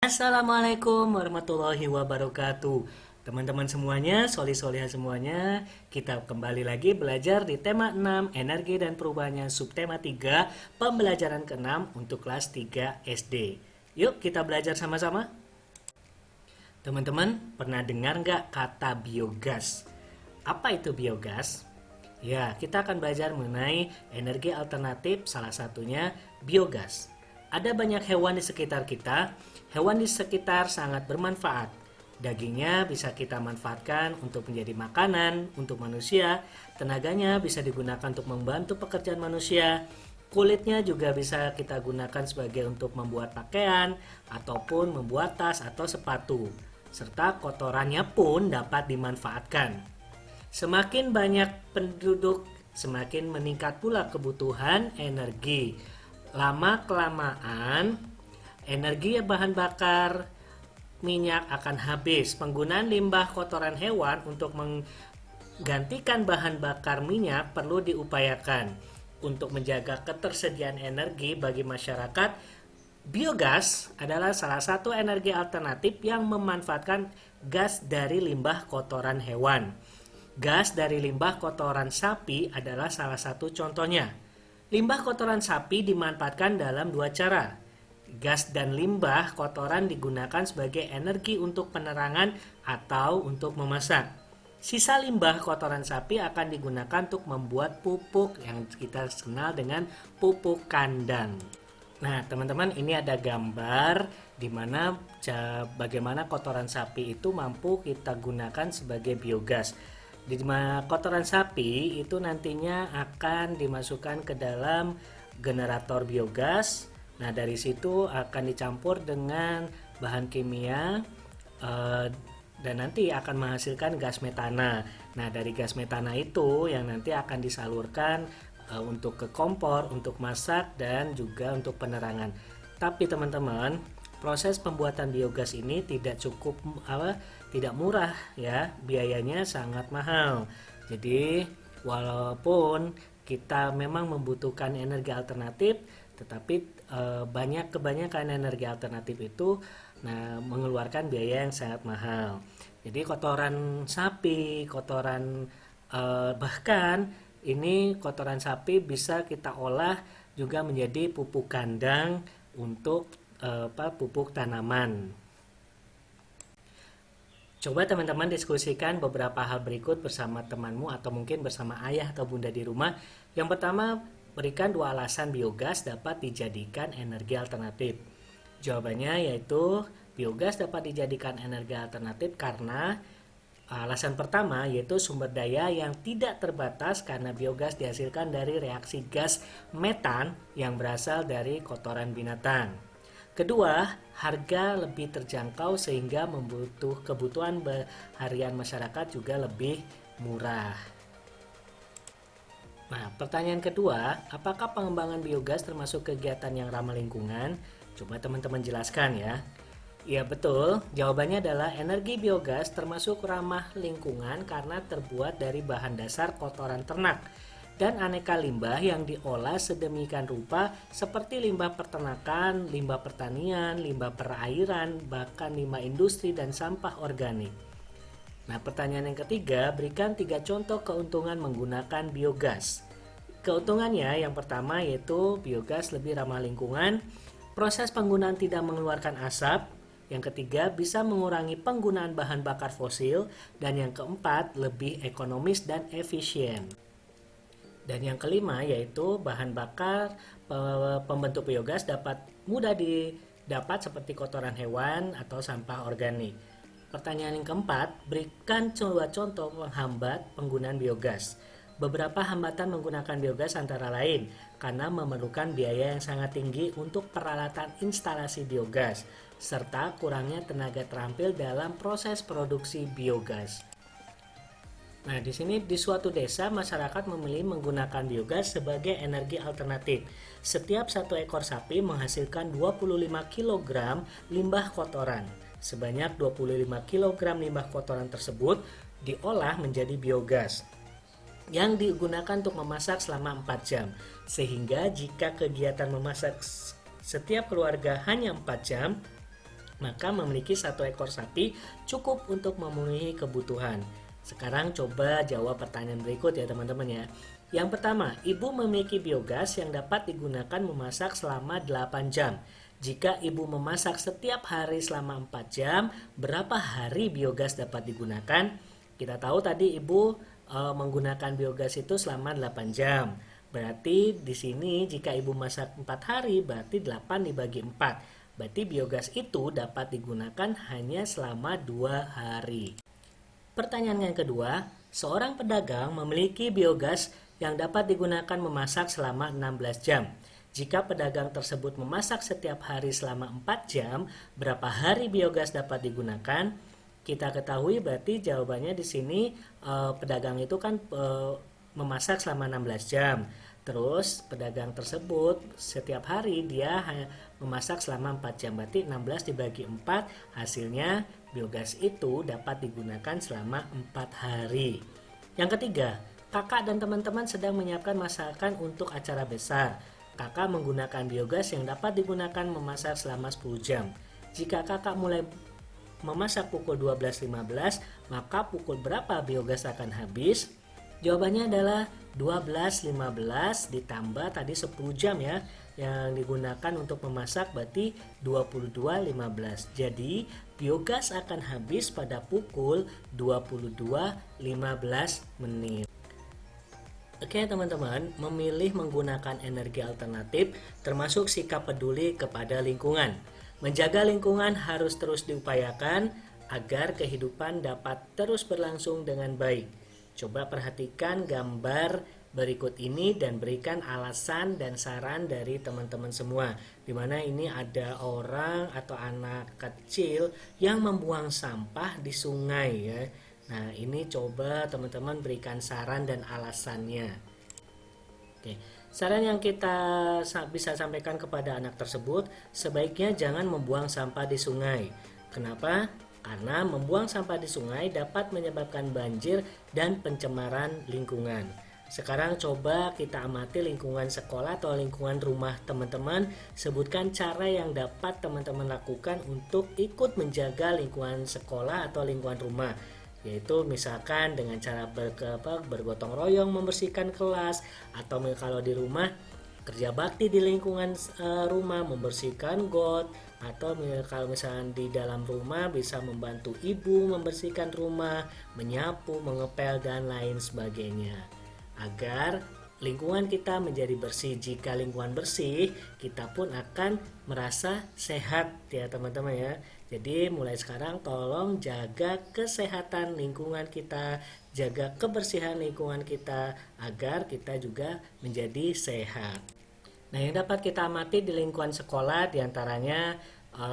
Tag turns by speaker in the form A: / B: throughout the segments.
A: Assalamualaikum warahmatullahi wabarakatuh. Teman-teman semuanya, solih-solihah semuanya, kita kembali lagi belajar di tema 6 energi dan perubahannya, subtema 3 pembelajaran ke-6 untuk kelas 3 SD. Yuk kita belajar sama-sama. Teman-teman, pernah dengar nggak kata biogas? Apa itu biogas? Ya, kita akan belajar mengenai energi alternatif, salah satunya biogas. Ada banyak hewan di sekitar kita. Hewan di sekitar sangat bermanfaat. Dagingnya bisa kita manfaatkan untuk menjadi makanan untuk manusia. Tenaganya bisa digunakan untuk membantu pekerjaan manusia. Kulitnya juga bisa kita gunakan sebagai untuk membuat pakaian ataupun membuat tas atau sepatu. Serta kotorannya pun dapat dimanfaatkan. Semakin banyak penduduk, semakin meningkat pula kebutuhan energi. Lama-kelamaan, energi bahan bakar minyak akan habis. Penggunaan limbah kotoran hewan untuk menggantikan bahan bakar minyak perlu diupayakan. Untuk menjaga ketersediaan energi bagi masyarakat, biogas adalah salah satu energi alternatif yang memanfaatkan gas dari limbah kotoran hewan. Gas dari limbah kotoran sapi adalah salah satu contohnya. Limbah kotoran sapi dimanfaatkan dalam dua cara. Gas dan limbah kotoran digunakan sebagai energi untuk penerangan atau untuk memasak. Sisa limbah kotoran sapi akan digunakan untuk membuat pupuk yang kita kenal dengan pupuk kandang. Nah, teman-teman, ini ada gambar di mana bagaimana kotoran sapi itu mampu kita gunakan sebagai biogas. Di mana kotoran sapi itu nantinya akan dimasukkan ke dalam generator biogas. Nah, dari situ akan dicampur dengan bahan kimia dan nanti akan menghasilkan gas metana. Nah, dari gas metana itu yang nanti akan disalurkan untuk ke kompor, untuk masak dan juga untuk penerangan. Tapi teman-teman, proses pembuatan biogas ini tidak murah ya, biayanya sangat mahal. Jadi, walaupun kita memang membutuhkan energi alternatif, tetapi kebanyakan energi alternatif itu mengeluarkan biaya yang sangat mahal. Jadi kotoran sapi, bahkan ini kotoran sapi bisa kita olah juga menjadi pupuk kandang untuk pupuk tanaman. Coba teman-teman diskusikan beberapa hal berikut bersama temanmu atau mungkin bersama ayah atau bunda di rumah. Yang pertama, berikan 2 alasan biogas dapat dijadikan energi alternatif. Jawabannya yaitu biogas dapat dijadikan energi alternatif karena alasan pertama yaitu sumber daya yang tidak terbatas karena biogas dihasilkan dari reaksi gas metan yang berasal dari kotoran binatang. Kedua, harga lebih terjangkau sehingga kebutuhan harian masyarakat juga lebih murah. Nah, pertanyaan kedua, apakah pengembangan biogas termasuk kegiatan yang ramah lingkungan? Coba teman-teman jelaskan ya. Ya betul, jawabannya adalah energi biogas termasuk ramah lingkungan karena terbuat dari bahan dasar kotoran ternak dan aneka limbah yang diolah sedemikian rupa seperti limbah peternakan, limbah pertanian, limbah perairan, bahkan limbah industri dan sampah organik. Nah, pertanyaan yang ketiga, berikan 3 contoh keuntungan menggunakan biogas. Keuntungannya yang pertama yaitu biogas lebih ramah lingkungan, proses penggunaan tidak mengeluarkan asap, yang ketiga bisa mengurangi penggunaan bahan bakar fosil, dan yang keempat lebih ekonomis dan efisien. Dan yang kelima yaitu bahan bakar pembentuk biogas dapat mudah didapat seperti kotoran hewan atau sampah organik. Pertanyaan yang keempat, berikan contoh penghambat penggunaan biogas. Beberapa hambatan menggunakan biogas antara lain karena memerlukan biaya yang sangat tinggi untuk peralatan instalasi biogas serta kurangnya tenaga terampil dalam proses produksi biogas. Nah, di sini di suatu desa masyarakat memilih menggunakan biogas sebagai energi alternatif. Setiap 1 ekor sapi menghasilkan 25 kg limbah kotoran. Sebanyak 25 kg limbah kotoran tersebut diolah menjadi biogas yang digunakan untuk memasak selama 4 jam. Sehingga jika kegiatan memasak setiap keluarga hanya 4 jam, maka memiliki 1 ekor sapi cukup untuk memenuhi kebutuhan. Sekarang coba jawab pertanyaan berikut ya teman-teman ya. Yang pertama, ibu memiliki biogas yang dapat digunakan memasak selama 8 jam. Jika ibu memasak setiap hari selama 4 jam, berapa hari biogas dapat digunakan? Kita tahu tadi ibu menggunakan biogas itu selama 8 jam. Berarti di sini jika ibu masak 4 hari, berarti 8 dibagi 4. Berarti biogas itu dapat digunakan hanya selama 2 hari. Pertanyaan yang kedua, seorang pedagang memiliki biogas yang dapat digunakan memasak selama 16 jam. Jika pedagang tersebut memasak setiap hari selama 4 jam, berapa hari biogas dapat digunakan? Kita ketahui berarti jawabannya di sini pedagang itu kan memasak selama 16 jam. Terus pedagang tersebut setiap hari dia memasak selama 4 jam. Berarti 16 dibagi 4 hasilnya biogas itu dapat digunakan selama 4 hari. Yang ketiga, kakak dan teman-teman sedang menyiapkan masakan untuk acara besar. Kakak menggunakan biogas yang dapat digunakan memasak selama 10 jam. Jika kakak mulai memasak pukul 12.15, maka pukul berapa biogas akan habis? Jawabannya adalah 12.15 ditambah tadi 10 jam ya yang digunakan untuk memasak, berarti 22.15. Jadi biogas akan habis pada pukul 22.15 menit. Oke teman-teman, memilih menggunakan energi alternatif termasuk sikap peduli kepada lingkungan. Menjaga lingkungan harus terus diupayakan agar kehidupan dapat terus berlangsung dengan baik. Coba perhatikan gambar berikut ini dan berikan alasan dan saran dari teman-teman semua. Dimana ini ada orang atau anak kecil yang membuang sampah di sungai ya. Nah ini coba teman-teman berikan saran dan alasannya. Oke. Saran yang kita bisa sampaikan kepada anak tersebut, sebaiknya jangan membuang sampah di sungai. Kenapa? Karena membuang sampah di sungai dapat menyebabkan banjir dan pencemaran lingkungan. Sekarang coba kita amati lingkungan sekolah atau lingkungan rumah teman-teman. Sebutkan cara yang dapat teman-teman lakukan untuk ikut menjaga lingkungan sekolah atau lingkungan rumah. Yaitu misalkan dengan cara bergotong royong membersihkan kelas, atau kalau di rumah kerja bakti di lingkungan rumah membersihkan got, atau kalau misalnya di dalam rumah bisa membantu ibu membersihkan rumah, menyapu, mengepel dan lain sebagainya agar lingkungan kita menjadi bersih. Jika lingkungan bersih, kita pun akan merasa sehat ya teman-teman ya. Jadi mulai sekarang tolong jaga kesehatan lingkungan kita, jaga kebersihan lingkungan kita agar kita juga menjadi sehat. Nah, yang dapat kita amati di lingkungan sekolah diantaranya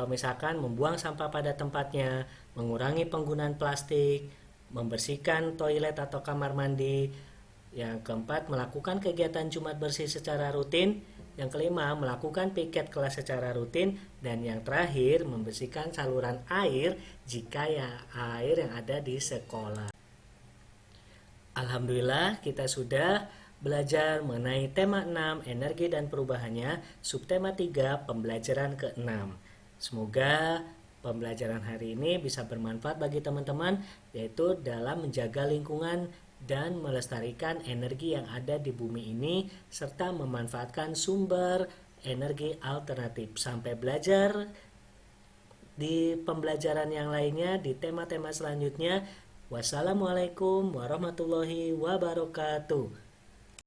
A: misalkan membuang sampah pada tempatnya, mengurangi penggunaan plastik, membersihkan toilet atau kamar mandi. Yang keempat, melakukan kegiatan Jumat bersih secara rutin. Yang kelima, melakukan piket kelas secara rutin. Dan yang terakhir, membersihkan saluran air jika air yang ada di sekolah. Alhamdulillah kita sudah belajar mengenai tema 6 energi dan perubahannya, subtema 3 pembelajaran ke-6. Semoga pembelajaran hari ini bisa bermanfaat bagi teman-teman, yaitu dalam menjaga lingkungan dan melestarikan energi yang ada di bumi ini serta memanfaatkan sumber energi alternatif. Sampai belajar di pembelajaran yang lainnya di tema-tema selanjutnya. Wassalamualaikum warahmatullahi wabarakatuh.